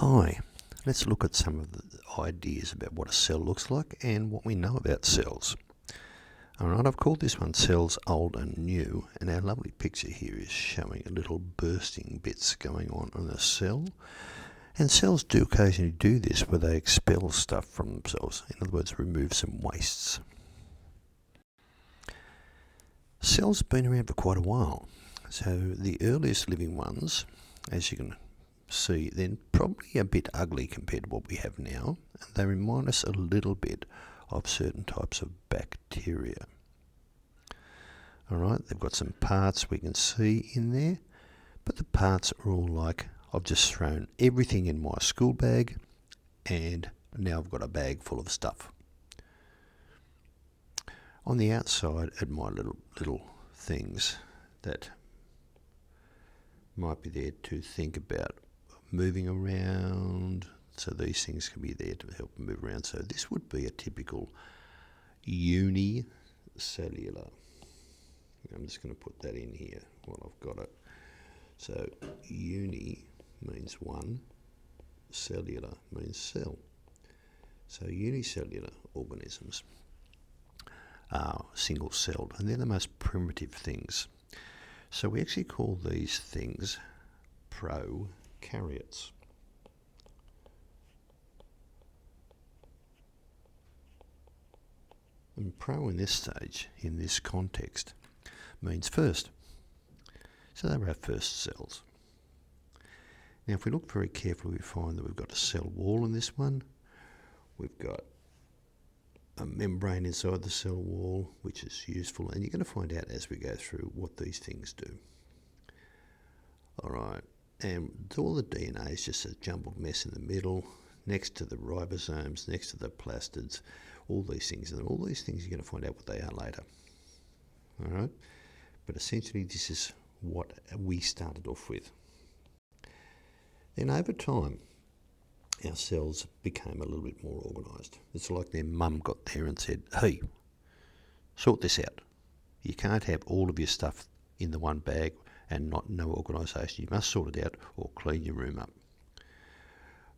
Hi, let's look at some of the ideas about what a cell looks like and what we know about cells. Alright, I've called this one Cells Old and New, and our lovely picture here is showing a little bursting bits going on in a cell. And cells do occasionally do this where they expel stuff from themselves, in other words, remove some wastes. Cells have been around for quite a while, so the earliest living ones, as you can see, they're probably a bit ugly compared to what we have now, and they remind us a little bit of certain types of bacteria. Alright, they've got some parts we can see in there, but the parts are all like, I've just thrown everything in my school bag, and now I've got a bag full of stuff. On the outside are my little things that might be there to think about moving around, so these things can be there to help move around. So this would be a typical unicellular. I'm just going to put that in here while I've got it. So uni means one, cellular means cell. So unicellular organisms are single-celled, and they're the most primitive things. So we actually call these things prokaryotes. And pro in this stage, in this context, means first. So they were our first cells. Now if we look very carefully, we find that we've got a cell wall in this one. We've got a membrane inside the cell wall, which is useful, and you're going to find out as we go through what these things do. Alright, and all the DNA is just a jumbled mess in the middle, next to the ribosomes, next to the plastids, all these things, and all these things you're going to find out what they are later. Alright, but essentially this is what we started off with. Then over time, our cells became a little bit more organised. It's like their mum got there and said, hey, sort this out. You can't have all of your stuff in the one bag and no organisation. You must sort it out or clean your room up.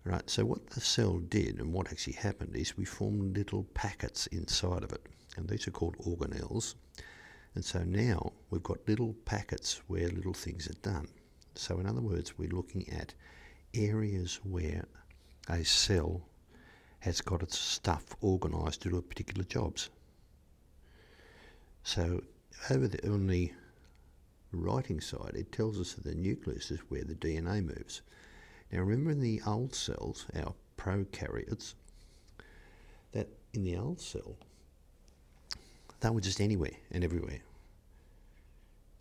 Right, so what the cell did and what actually happened is we formed little packets inside of it, and these are called organelles. And so now we've got little packets where little things are done. So in other words, we're looking at areas where a cell has got its stuff organised to do particular jobs. So on the writing side, it tells us that the nucleus is where the DNA moves. Now remember in the old cells, our prokaryotes, that in the old cell, they were just anywhere and everywhere.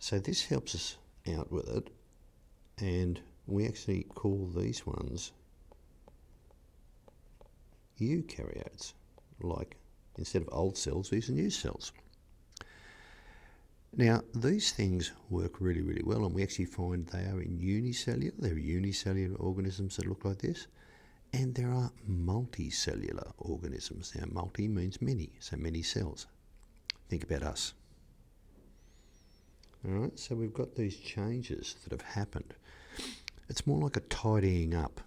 So this helps us out with it, and we actually call these ones eukaryotes, like instead of old cells, these are new cells. Now these things work really, really well, and we actually find they are they're unicellular organisms that look like this, and there are multicellular organisms. Now multi means many, so many cells. Think about us. Alright, so we've got these changes that have happened. It's more like a tidying up,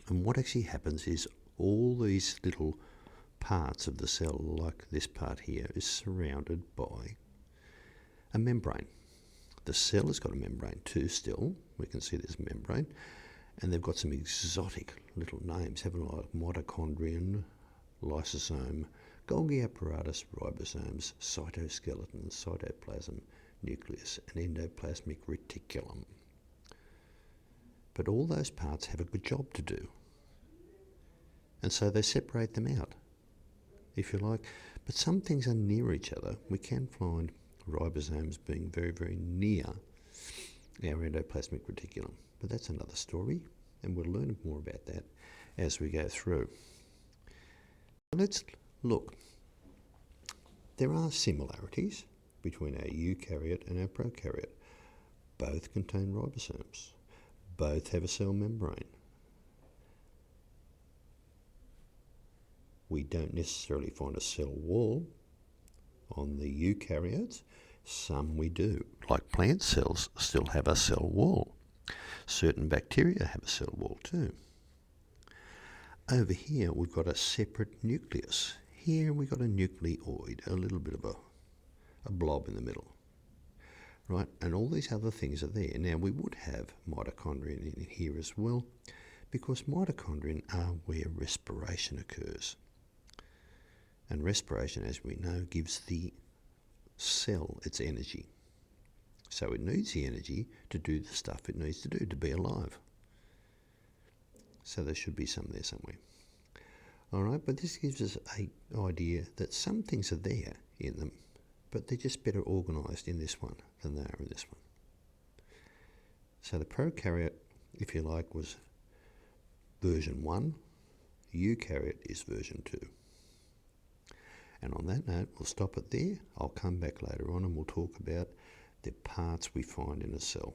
and what actually happens is all these little parts of the cell, like this part here, is surrounded by a membrane. The cell has got a membrane too still. We can see there's a membrane. And they've got some exotic little names, having like mitochondrion, lysosome, Golgi apparatus, ribosomes, cytoskeleton, cytoplasm, nucleus, and endoplasmic reticulum. But all those parts have a good job to do. And so they separate them out, if you like. But some things are near each other. We can find ribosomes being very, very near our endoplasmic reticulum. But that's another story, and we'll learn more about that as we go through. Let's look. There are similarities between our eukaryote and our prokaryote. Both contain ribosomes. Both have a cell membrane. We don't necessarily find a cell wall on the eukaryotes. Some we do, like plant cells still have a cell wall. Certain bacteria have a cell wall too. over here we've got a separate nucleus. Here we've got a nucleoid, a little bit of a blob in the middle. Right, and all these other things are there. Now we would have mitochondria in here as well, because mitochondria are where respiration occurs. And respiration, as we know, gives the cell its energy. So it needs the energy to do the stuff it needs to do to be alive. So there should be some there somewhere. All right, but this gives us an idea that some things are there in them, but they're just better organised in this one than they are in this one. So the prokaryote, if you like, was version 1. Eukaryote is version 2. And on that note, we'll stop it there. I'll come back later on and we'll talk about the parts we find in a cell.